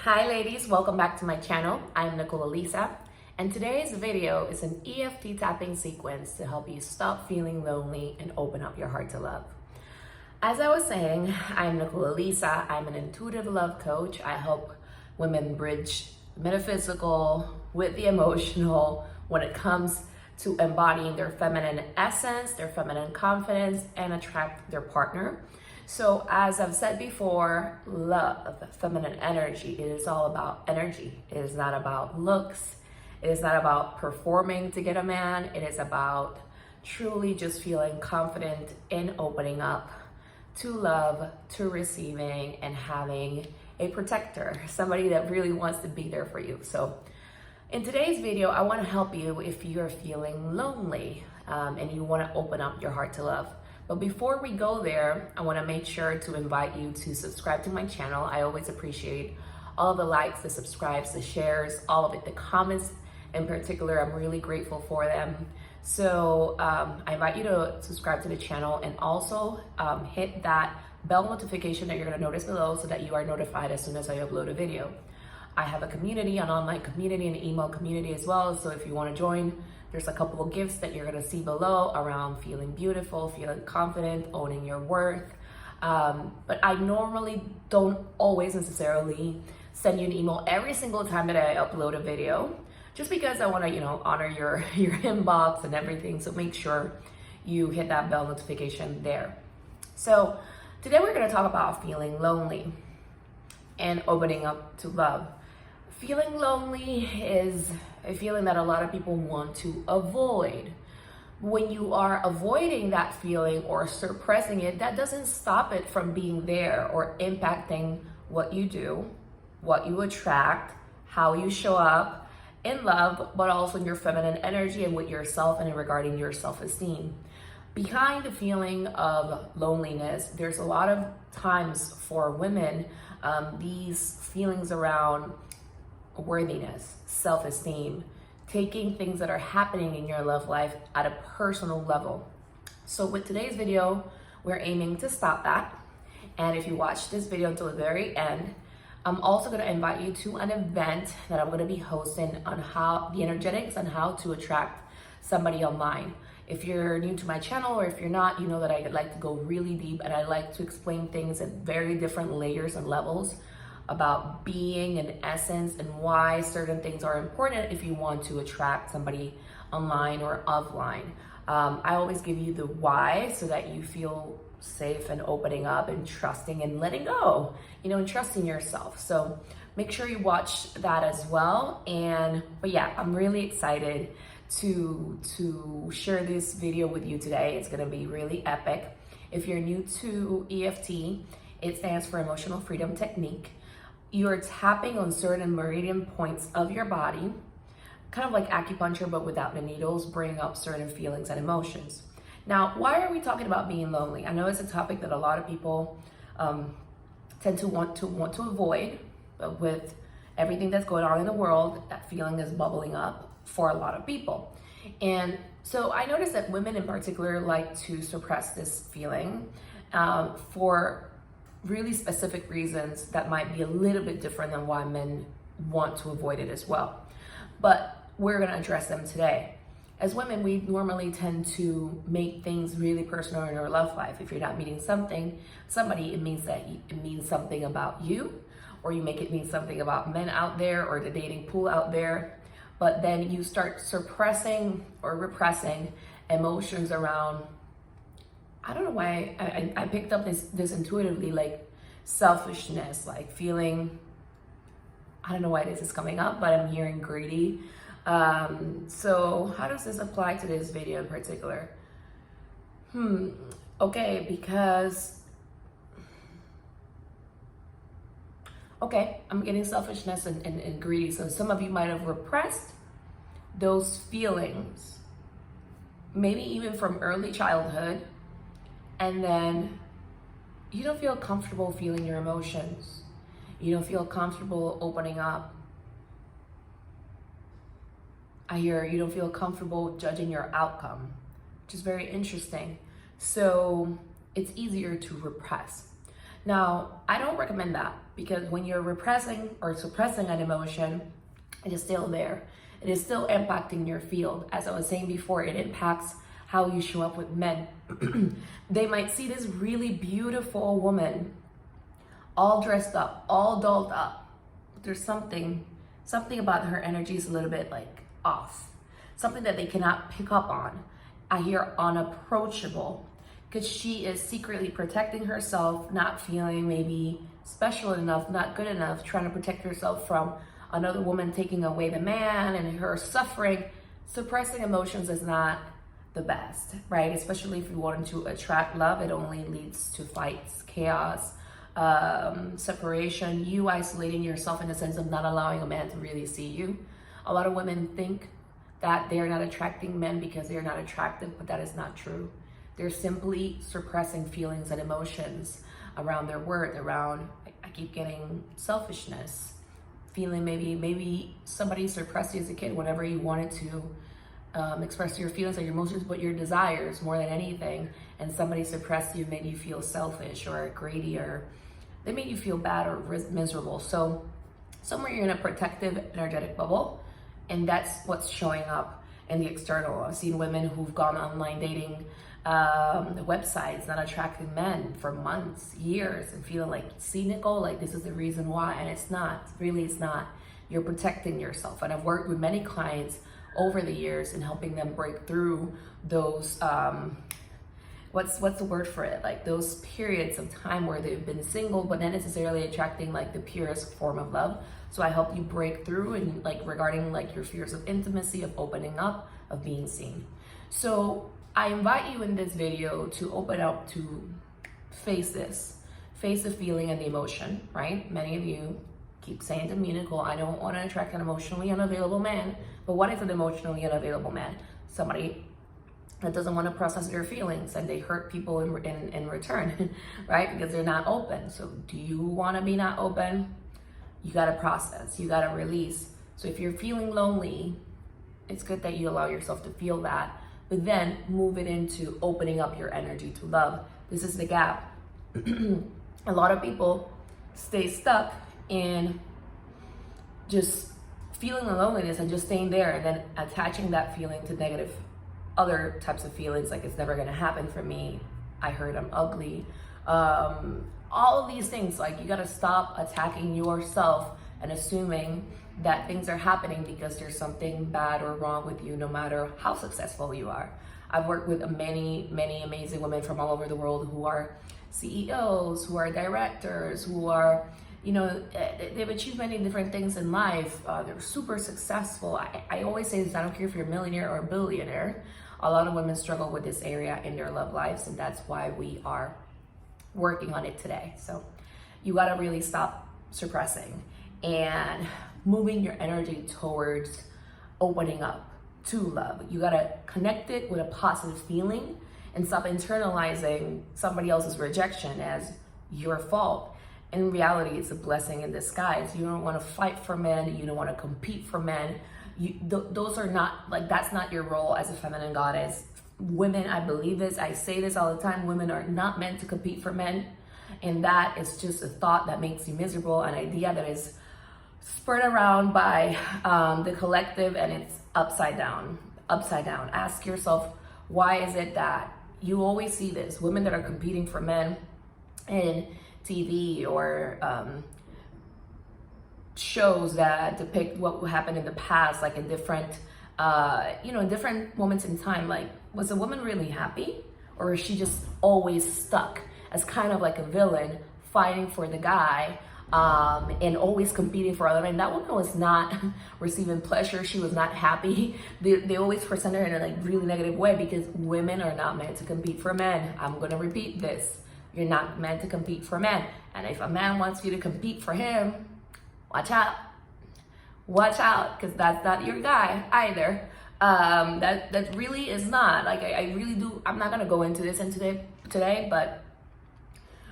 Hi ladies, welcome back to my channel. I'm Nicole Elissa, and today's video is an EFT tapping sequence to help you stop feeling lonely and open up your heart to love. As I was saying, I'm Nicole Elissa. I'm an intuitive love coach. I help women bridge the metaphysical with the emotional when it comes to embodying their feminine essence, their feminine confidence, and attract their partner. So as I've said before, love, feminine energy, it is all about energy. It is not about looks. It is not about performing to get a man. It is about truly just feeling confident in opening up to love, to receiving, and having a protector, somebody that really wants to be there for you. So in today's video, I want to help you if you're feeling lonely and you want to open up your heart to love. But before we go there, I want to make sure to invite you to subscribe to my channel. I always appreciate all the likes, the subscribes, the shares, all of it, the comments in particular. I'm really grateful for them. So I invite you to subscribe to the channel and also hit that bell notification that you're going to notice below so that you are notified as soon as I upload a video. I have a community, an online community, an email community as well. So if you want to join, there's a couple of gifts that you're going to see below around feeling beautiful, feeling confident, owning your worth. But I normally don't always necessarily send you an email every single time that I upload a video, just because I want to, honor your inbox and everything. So make sure you hit that bell notification there. So today we're going to talk about feeling lonely and opening up to love. Feeling lonely is a feeling that a lot of people want to avoid. When you are avoiding that feeling or suppressing it, that doesn't stop it from being there or impacting what you do, what you attract, how you show up in love, but also in your feminine energy and with yourself and regarding your self-esteem. Behind the feeling of loneliness, there's a lot of times for women, these feelings around worthiness, self-esteem, taking things that are happening in your love life at a personal level. So with today's video, we're aiming to stop that. And if you watch this video until the very end, I'm also going to invite you to an event that I'm going to be hosting on how the energetics and how to attract somebody online. If you're new to my channel or if you're not, you know that I like to go really deep and I like to explain things at very different layers and levels about being and essence and why certain things are important if you want to attract somebody online or offline. I always give you the why so that you feel safe and opening up and trusting and letting go, and trusting yourself. So make sure you watch that as well. But yeah, I'm really excited to share this video with you today. It's going to be really epic. If you're new to EFT, it stands for Emotional Freedom Technique. You're tapping on certain meridian points of your body, kind of like acupuncture, but without the needles, bringing up certain feelings and emotions. Now, why are we talking about being lonely? I know it's a topic that a lot of people tend to want to avoid, but with everything that's going on in the world, that feeling is bubbling up for a lot of people. And so I noticed that women in particular like to suppress this feeling for really specific reasons that might be a little bit different than why men want to avoid it as well. But we're going to address them today. As women, we normally tend to make things really personal in our love life. If you're not meeting somebody, it means something about you, or you make it mean something about men out there or the dating pool out there. But then you start suppressing or repressing emotions around, I don't know why I picked up this intuitively, like selfishness, like feeling, I don't know why this is coming up, but I'm hearing greedy. So how does this apply to this video in particular? Okay, I'm getting selfishness and greedy. So some of you might have repressed those feelings, maybe even from early childhood, and then you don't feel comfortable feeling your emotions. You don't feel comfortable opening up. I hear you don't feel comfortable judging your outcome, which is very interesting. So it's easier to repress. Now, I don't recommend that. because when you're repressing or suppressing an emotion, it is still there. It is still impacting your field. As I was saying before, it impacts how you show up with men. They might see this really beautiful woman, all dressed up, all dolled up. There's something about her energy is a little bit like off. Something that they cannot pick up on. I hear unapproachable, because she is secretly protecting herself, not feeling maybe special enough, not good enough, trying to protect herself from another woman taking away the man and her suffering. Suppressing emotions is not the best, right? Especially if you want to attract love, it only leads to fights, chaos, separation, you isolating yourself in the sense of not allowing a man to really see you. A lot of women think that they're not attracting men because they're not attractive, but that is not true. They're simply suppressing feelings and emotions around their worth, around, I keep getting selfishness, feeling maybe somebody suppressed you as a kid whenever you wanted to express your feelings or your emotions, but your desires more than anything, and somebody suppressed you, made you feel selfish or greedy, or they made you feel bad or miserable. So somewhere you're in a protective energetic bubble, and that's what's showing up in the external. I've seen women who've gone online dating websites, not attracting men for months, years, and feeling like, see, Nicole, like this is the reason why. And it's not, really it's not. You're protecting yourself. And I've worked with many clients over the years in helping them break through those, what's the word for it? Like those periods of time where they've been single, but not necessarily attracting like the purest form of love. So I help you break through and like regarding like your fears of intimacy, of opening up, of being seen. So I invite you in this video to open up, to face this, face the feeling and the emotion, right? Many of you keep saying to me, Nicole, I don't want to attract an emotionally unavailable man. But what is an emotionally unavailable man? Somebody that doesn't want to process their feelings, and they hurt people in return, right? Because they're not open. So do you want to be not open? You got to process, you got to release. So if you're feeling lonely, it's good that you allow yourself to feel that, but then move it into opening up your energy to love. This is the gap. A lot of people stay stuck in just feeling the loneliness and just staying there, and then attaching that feeling to negative other types of feelings, like it's never gonna happen for me, I heard I'm ugly, all of these things. Like, you gotta stop attacking yourself and assuming that things are happening because there's something bad or wrong with you, no matter how successful you are. I've worked with many amazing women from all over the world who are CEOs, who are directors, who are, you know, they've achieved many different things in life. They're super successful. I always say this, I don't care if you're a millionaire or a billionaire. A lot of women struggle with this area in their love lives, and that's why we are working on it today. So you gotta really stop suppressing and moving your energy towards opening up to love. You gotta connect it with a positive feeling and stop internalizing somebody else's rejection as your fault. In reality, it's a blessing in disguise. You don't want to fight for men. You don't want to compete for men. Those are not, like, that's not your role as a feminine goddess. Women, I believe this, I say this all the time, women are not meant to compete for men. And that is just a thought that makes you miserable, an idea that is spread around by the collective, and it's upside down. Ask yourself, why is it that you always see this? Women that are competing for men in TV or shows that depict what happened in the past, like in different, in different moments in time. Like, was the woman really happy, or is she just always stuck as kind of like a villain fighting for the guy and always competing for other men? That woman was not receiving pleasure. She was not happy. They always present her in a like really negative way, because women are not meant to compete for men. I'm gonna repeat this. You're not meant to compete for men. And if a man wants you to compete for him, watch out. Watch out, because that's not your guy either. That really is not. Like, I really do. I'm not gonna go into this today, but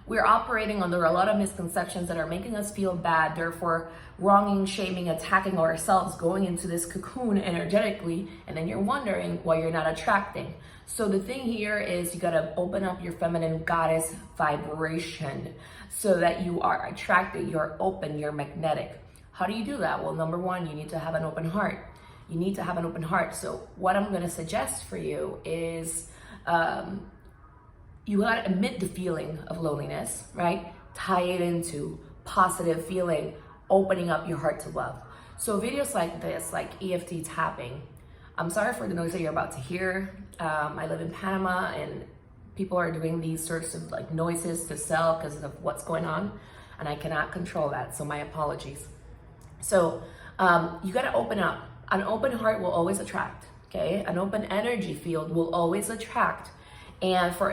we're operating under a lot of misconceptions that are making us feel bad, therefore wronging, shaming, attacking ourselves, going into this cocoon energetically, and then you're wondering why you're not attracting. So the thing here is you gotta open up your feminine goddess vibration so that you are attracted, you're open, you're magnetic. How do you do that? Well, number one, you need to have an open heart. You need to have an open heart. So what I'm gonna suggest for you is you gotta admit the feeling of loneliness, right? Tie it into positive feeling, opening up your heart to love. So videos like this, like EFT tapping, I'm sorry for the noise that you're about to hear. I live in Panama and people are doing these sorts of like noises to sell because of what's going on, and I cannot control that, so my apologies. So you gotta open up. An open heart will always attract, okay? An open energy field will always attract. And for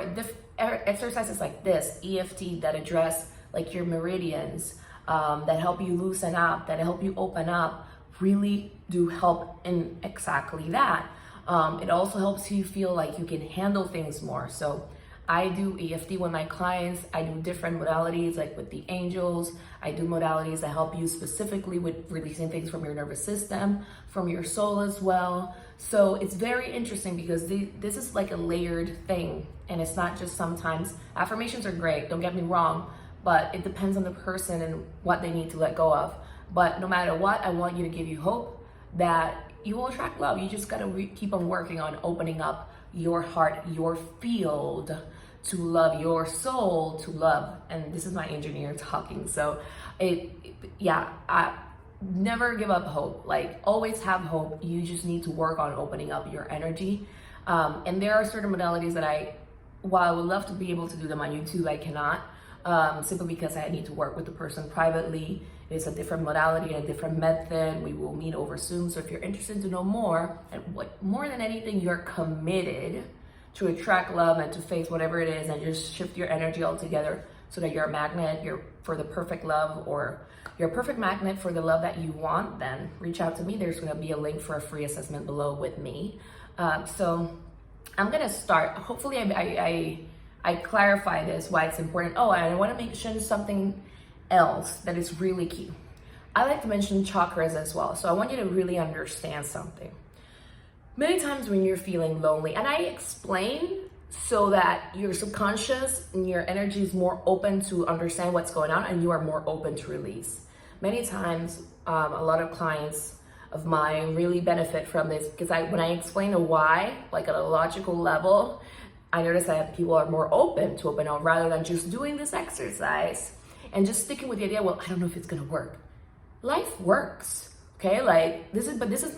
exercises like this, EFT, that address like your meridians, that help you loosen up, that help you open up, really do help in exactly that. It also helps you feel like you can handle things more. So I do EFT with my clients. I do different modalities, like with the angels. I do modalities that help you specifically with releasing things from your nervous system, from your soul as well. So it's very interesting because this is like a layered thing. And it's not just sometimes, affirmations are great, don't get me wrong, but it depends on the person and what they need to let go of. But no matter what, I want you to give you hope that you will attract love. You just gotta keep on working on opening up your heart, your field to love, your soul to love. And this is my engineer talking. So I never give up hope. Like, always have hope. You just need to work on opening up your energy. And there are certain modalities that while I would love to be able to do them on YouTube, I cannot, simply because I need to work with the person privately. It's a different modality, a different method. We will meet over Zoom. So if you're interested to know more, and what more than anything, you're committed to attract love and to face whatever it is and just shift your energy altogether so that you're a magnet, you're for the perfect love, or you're a perfect magnet for the love that you want, then reach out to me. There's gonna be a link for a free assessment below with me. So I'm gonna start. Hopefully I clarify this, why it's important. Oh, I wanna mention something else that is really key. I like to mention chakras as well. So I want you to really understand something. Many times when you're feeling lonely, and I explain so that your subconscious and your energy is more open to understand what's going on and you are more open to release. Many times, a lot of clients of mine really benefit from this because when I explain a why, like at a logical level, I notice that people are more open to open up rather than just doing this exercise and just sticking with the idea, well, I don't know if it's gonna work. Life works, okay? Like this is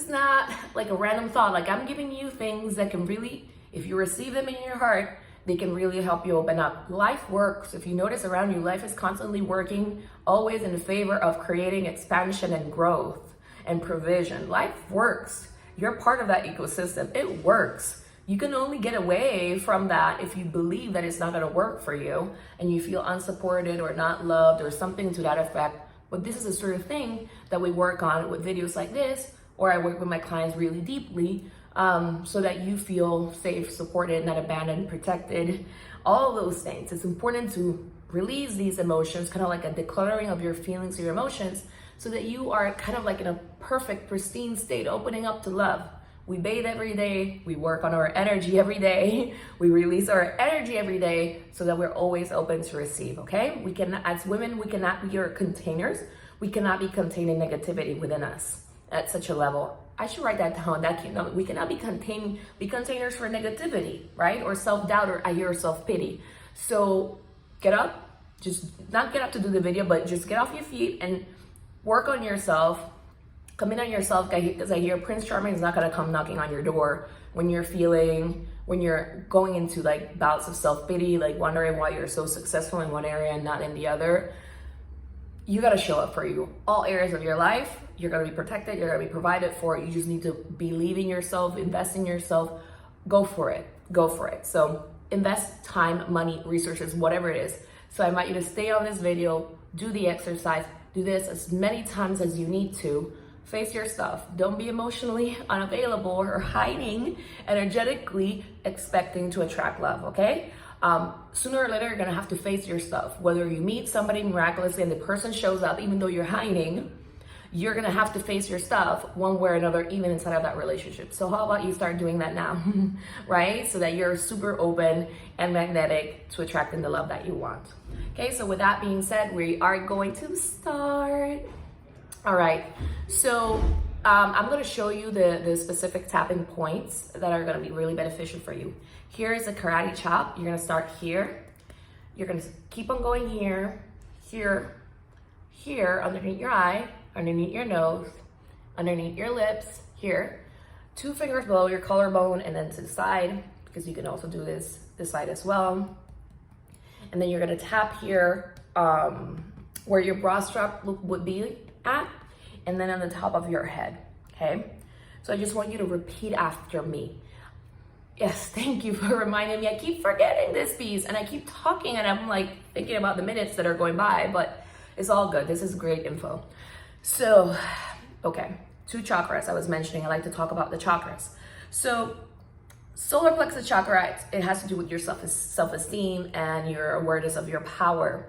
not like a random thought. Like, I'm giving you things that can really, if you receive them in your heart, they can really help you open up. Life works. If you notice around you, life is constantly working, always in favor of creating expansion and growth and provision. Life works. You're part of that ecosystem. It works. You can only get away from that if you believe that it's not gonna work for you and you feel unsupported or not loved or something to that effect. But this is the sort of thing that we work on with videos like this, or I work with my clients really deeply, so that you feel safe, supported, not abandoned, protected, all of those things. It's important to release these emotions, kind of like a decluttering of your feelings, your emotions, so that you are kind of like in a perfect, pristine state, opening up to love. We bathe every day, we work on our energy every day, we release our energy every day so that we're always open to receive, okay? We can, as women, we cannot be our containers. We cannot be containing negativity within us at such a level. I should write that down. We cannot be containers for negativity, right? Or self-doubt, or I hear self-pity. So get up, just not get up to do the video, but just get off your feet and work on yourself. Come in on yourself, because I hear Prince Charming is not gonna come knocking on your door when you're going into like bouts of self-pity, like wondering why you're so successful in one area and not in the other. You gotta show up for you. All areas of your life, you're gonna be protected, you're gonna be provided for. You just need to believe in yourself, invest in yourself, go for it, go for it. So invest time, money, resources, whatever it is. So I invite you to stay on this video, do the exercise, do this as many times as you need to. Face your stuff. Don't be emotionally unavailable or hiding energetically, expecting to attract love, okay? sooner or later, you're gonna have to face your stuff. Whether you meet somebody miraculously and the person shows up, even though you're hiding, you're gonna have to face your stuff one way or another, even inside of that relationship. So how about you start doing that now, right? So that you're super open and magnetic to attracting the love that you want. Okay, so with that being said, we are going to start. All right, so I'm gonna show you the specific tapping points that are gonna be really beneficial for you. Here is a karate chop. You're gonna start here. You're gonna keep on going here, here, here, underneath your eye, underneath your nose, underneath your lips, here. 2 fingers below your collarbone and then to the side, because you can also do this side as well. And then you're gonna tap here where your bra strap would be at, and then on the top of your head, okay? So I just want you to repeat after me. Yes, thank you for reminding me. I keep forgetting this piece and I keep talking and I'm like thinking about the minutes that are going by, but it's all good. This is great info. So, okay, 2 chakras I was mentioning. I like to talk about the chakras. So solar plexus chakra, it has to do with your self-esteem and your awareness of your power,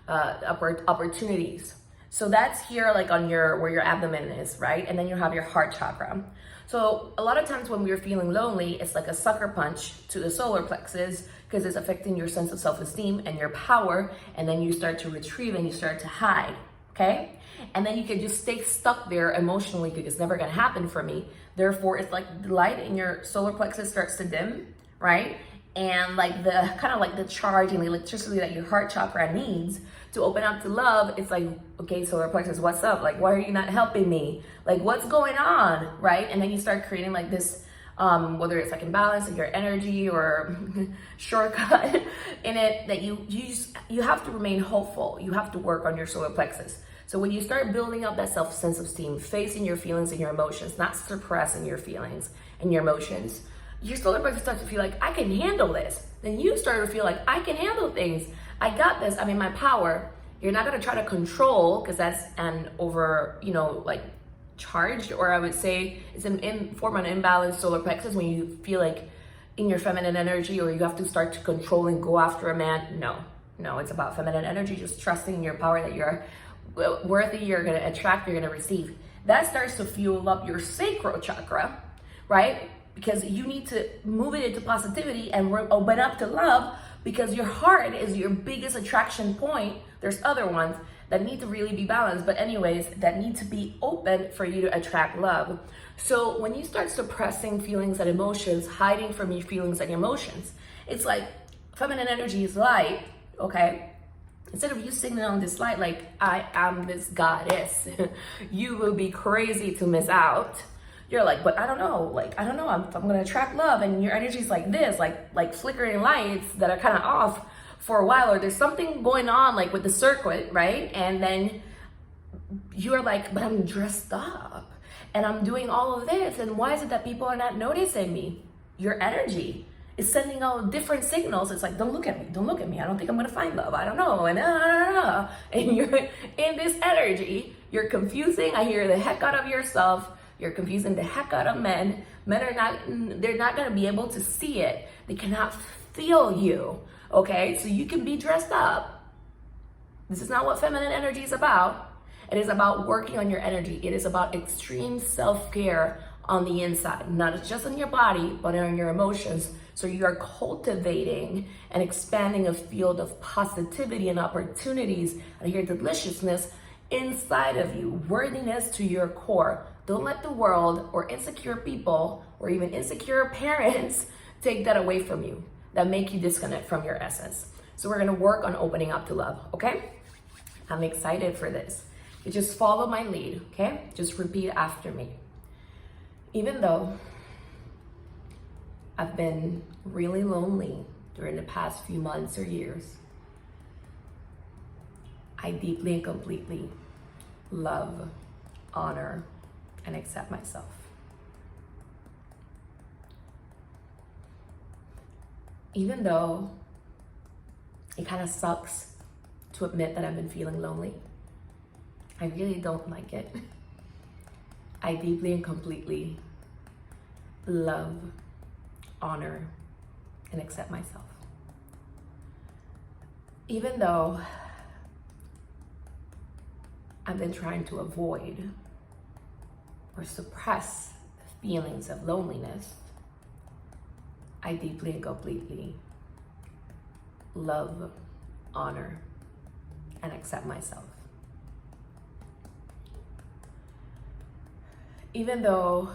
opportunities. So that's here like on where your abdomen is, right? And then you have your heart chakra. So a lot of times when we're feeling lonely, it's like a sucker punch to the solar plexus because it's affecting your sense of self-esteem and your power. And then you start to retrieve and you start to hide, okay? And then you can just stay stuck there emotionally because it's never gonna happen for me. Therefore, it's like the light in your solar plexus starts to dim, right? And like the kind of like the charge and the electricity that your heart chakra needs to open up to love, it's like, okay, solar plexus, what's up? Like, why are you not helping me? Like, what's going on, right? And then you start creating like this, whether it's like imbalance in your energy or shortcut in it, that you have to remain hopeful. You have to work on your solar plexus. So when you start building up that sense of esteem, facing your feelings and your emotions, not suppressing your feelings and your emotions, your solar plexus starts to feel like, I can handle this. Then you start to feel like, I can handle things. I got this. I'm in my power. You're not going to try to control, because that's an over, like charged, or I would say it's in form of an imbalanced solar plexus when you feel like in your feminine energy, or you have to start to control and go after a man. No, it's about feminine energy, just trusting in your power that you're worthy, you're going to attract, you're going to receive. That starts to fuel up your sacral chakra, right? Because you need to move it into positivity and open up to love, because your heart is your biggest attraction point. There's other ones that need to really be balanced, but anyways, that need to be open for you to attract love. So when you start suppressing feelings and emotions, hiding from your feelings and emotions, it's like feminine energy is light, okay? Instead of you sitting on this light like, I am this goddess, you will be crazy to miss out. You're like, but I don't know, I'm gonna attract love, and your energy's like this, like flickering lights that are kind of off for a while, or there's something going on like with the circuit, right? And then you're like, but I'm dressed up and I'm doing all of this, and why is it that people are not noticing me? Your energy is sending out different signals. It's like, don't look at me, I don't think I'm gonna find love, I don't know, and you're in this energy, you're confusing, I hear the heck out of yourself. You're confusing the heck out of men. Men they're not gonna be able to see it. They cannot feel you, okay? So you can be dressed up. This is not what feminine energy is about. It is about working on your energy. It is about extreme self-care on the inside, not just on your body, but on your emotions. So you are cultivating and expanding a field of positivity and opportunities. I hear deliciousness inside of you, worthiness to your core. Don't let the world or insecure people or even insecure parents take that away from you, that make you disconnect from your essence. So we're gonna work on opening up to love, okay? I'm excited for this. You just follow my lead, okay? Just repeat after me. Even though I've been really lonely during the past few months or years, I deeply and completely love, honor, and accept myself. Even though it kind of sucks to admit that I've been feeling lonely, I really don't like it. I deeply and completely love, honor, and accept myself. Even though I've been trying to avoid or suppress the feelings of loneliness, I deeply and completely love, honor, and accept myself. Even though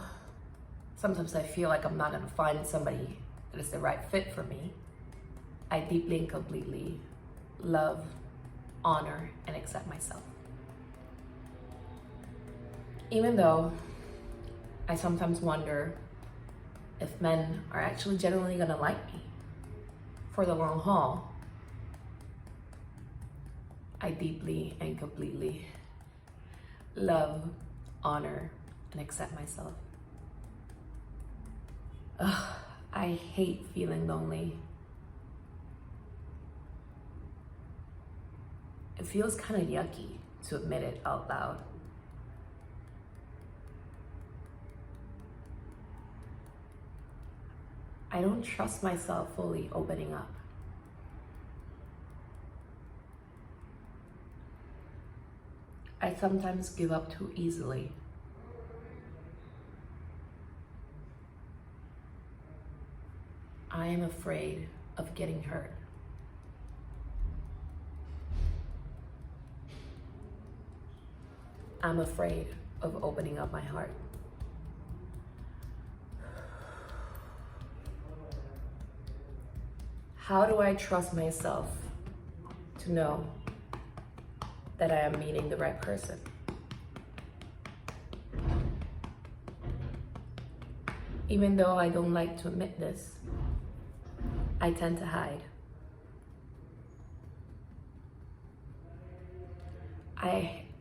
sometimes I feel like I'm not gonna find somebody that is the right fit for me, I deeply and completely love, honor, and accept myself. Even though I sometimes wonder if men are actually genuinely gonna like me for the long haul, I deeply and completely love, honor, and accept myself. Ugh, I hate feeling lonely. It feels kind of yucky to admit it out loud. I don't trust myself fully opening up. I sometimes give up too easily. I am afraid of getting hurt. I'm afraid of opening up my heart. How do I trust myself to know that I am meeting the right person? Even though I don't like to admit this, I tend to hide.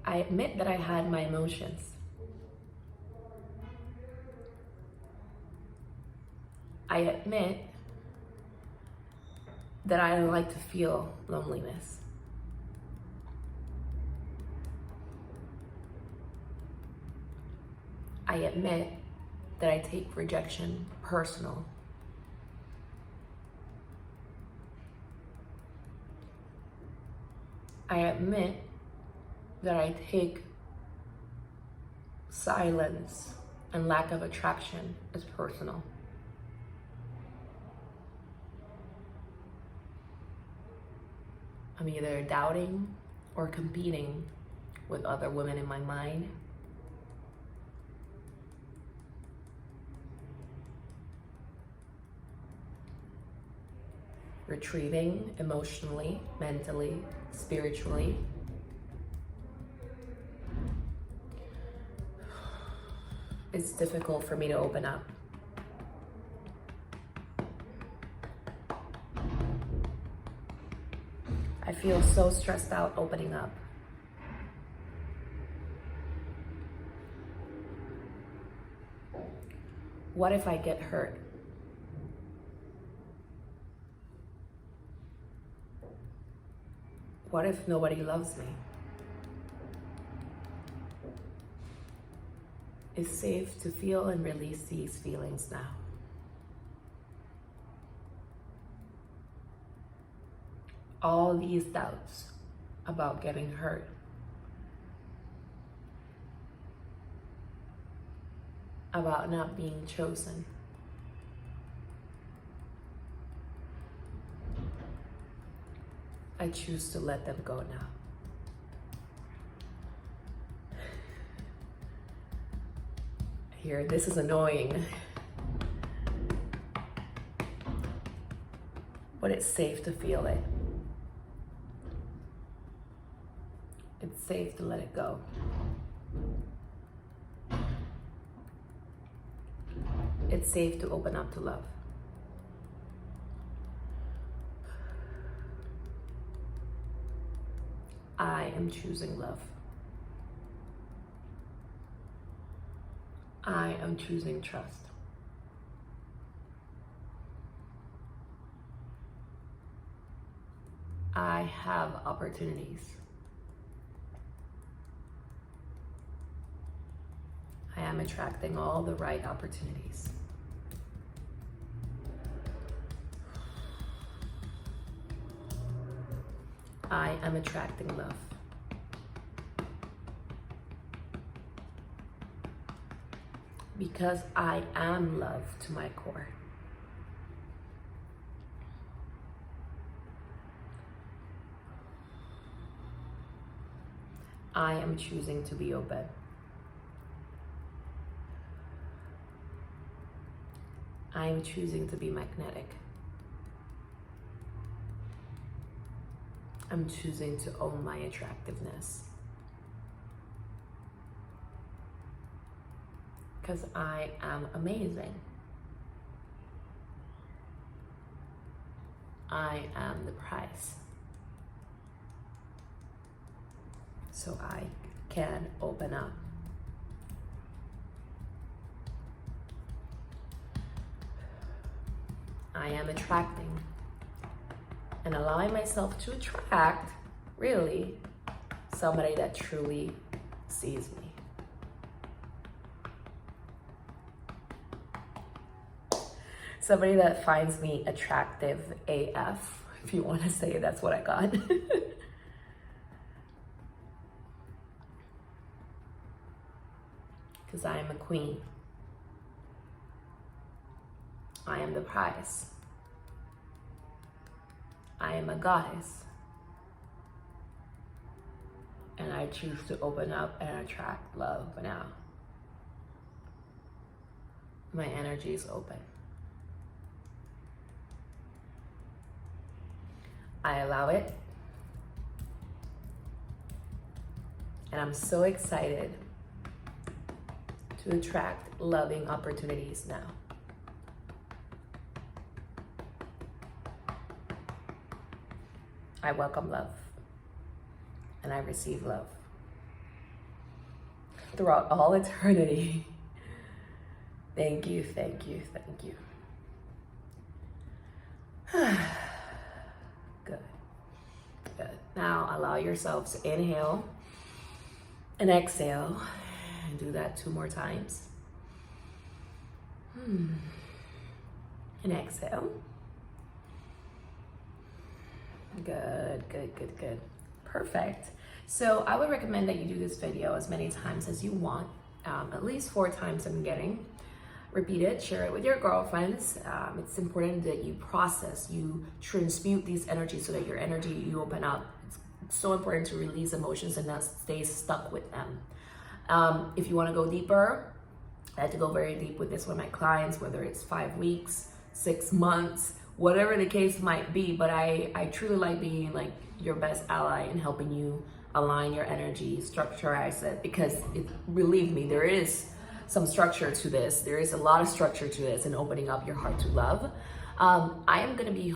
I admit that I hide my emotions. I admit that I don't like to feel loneliness. I admit that I take rejection personal. I admit that I take silence and lack of attraction as personal. I'm either doubting or competing with other women in my mind. Retrieving emotionally, mentally, spiritually. It's difficult for me to open up. I feel so stressed out opening up. What if I get hurt? What if nobody loves me? It's safe to feel and release these feelings now. All these doubts about getting hurt, about not being chosen, I choose to let them go now. Here, this is annoying, but it's safe to feel it. It's safe to let it go. It's safe to open up to love. I am choosing love. I am choosing trust. I have opportunities. I am attracting all the right opportunities. I am attracting love. Because I am love to my core. I am choosing to be open. I am choosing to be magnetic. I'm choosing to own my attractiveness. Because I am amazing. I am the prize. So I can open up. I am attracting and allowing myself to attract, really, somebody that truly sees me. Somebody that finds me attractive AF, if you want to say that's what I got. Because I am a queen. I am the prize. I am a goddess. And I choose to open up and attract love now. My energy is open. I allow it. And I'm so excited to attract loving opportunities now. I welcome love, and I receive love throughout all eternity. Thank you, thank you, thank you. Good, good. Now allow yourselves to inhale and exhale, and do that 2 more times. And exhale. Good, good, good, good. Perfect. So I would recommend that you do this video as many times as you want, at least 4 times I'm getting. Repeat it, share it with your girlfriends. It's important that you process, you transmute these energies so that your energy, you open up. It's so important to release emotions and not stay stuck with them. If you want to go deeper, I had to go very deep with this with my clients, whether it's 5 weeks, 6 months, whatever the case might be, but I truly like being like your best ally in helping you align your energy, structurize it, because believe me, there is some structure to this. There is a lot of structure to this in opening up your heart to love. I am going to be